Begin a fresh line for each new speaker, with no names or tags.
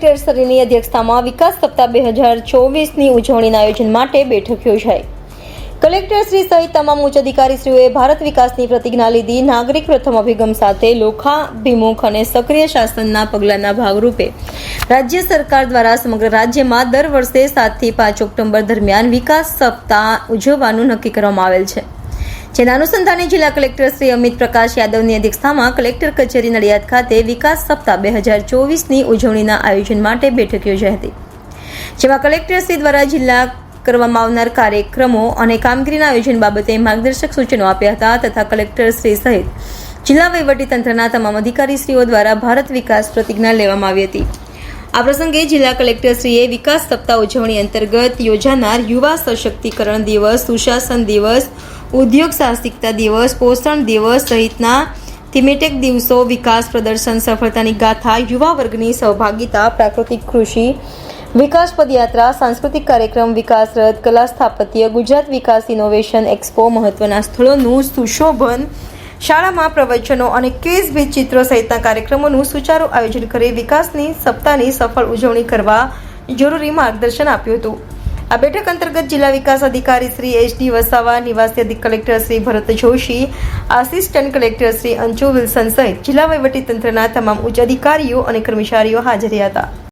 Collector શ્રીની અધ્યક્ષતામાં વિકાસ સપ્તાહ 2024ની ઉજવણીના આયોજન માટે બેઠક યોજાઈ। કલેક્ટર શ્રી સહિત તમામ ઉચ્ચ અધિકારીશ્રીઓએ ભારત વિકાસની પ્રતિજ્ઞા લીધી। નાગરિક પ્રથમ અભિગમ સાથે લોકાભિમુખ અને સક્રિય શાસનના પગલાંના ભાગરૂપે રાજ્ય સરકાર દ્વારા સમગ્ર રાજ્યમાં દર વર્ષે 7 થી 5 ઓક્ટોબર દરમિયાન વિકાસ સપ્તાહ ઉજવવાનું નક્કી કરવામાં આવેલ છે। જેના અનુસંધાને જિલ્લા કલેક્ટર શ્રી અમિત પ્રકાશ યાદવની અધ્યક્ષતામાં કલેક્ટર કચેરી નડિયાદ ખાતે વિકાસ સપ્તાહ 2024ની ઉજવણીના આયોજન માટે બેઠક યોજાઈ હતી। જેમાં કલેક્ટર શ્રી દ્વારા જિલ્લા કરવામાં આવનાર કાર્યક્રમો અને કામગીરીના આયોજન બાબતે માર્ગદર્શક સૂચનો આપ્યા હતા તથા કલેક્ટર શ્રી સહિત જિલ્લા વહીવટીતંત્રના તમામ અધિકારીશ્રીઓ દ્વારા ભારત વિકાસ પ્રતિજ્ઞા લેવામાં આવી હતી। આ પ્રસંગે જિલ્લા કલેક્ટરશ્રીએ વિકાસ સપ્તાહ ઉજવણી અંતર્ગત યોજાનાર યુવા સશક્તિકરણ દિવસ, સુશાસન દિવસ, ઉદ્યોગ સાહસિકતા દિવસ, પોષણ દિવસ સહિતના થીમેટિક દિવસો, વિકાસ પ્રદર્શન, સફળતાની ગાથા, યુવા વર્ગની સહભાગિતા, પ્રાકૃતિક કૃષિ, વિકાસ પદયાત્રા, સાંસ્કૃતિક કાર્યક્રમ, વિકાસ રથ, કલા સ્થાપત્ય, ગુજરાત વિકાસ ઇનોવેશન એક્સપો, મહત્વના સ્થળોનું સુશોભન, શાળામાં પ્રવચનો અને કેસ ભેદ ચિત્રો સહિતના કાર્યક્રમોનું સુચારુ આયોજન કરી વિકાસની સપ્તાહની સફળ ઉજવણી કરવા જરૂરી માર્ગદર્શન આપ્યું હતું। આ બેઠક અંતર્ગત જિલ્લા વિકાસ અધિકારી શ્રી HD વસાવા, નિવાસી અધિક collector Shri Bharat Joshi, assistant collector Shri Anju Wilson સહિત જિલ્લા વહીવટીતંત્રના તમામ ઉચ્ચ અધિકારીઓ અને કર્મચારીઓ હાજર રહ્યા હતા।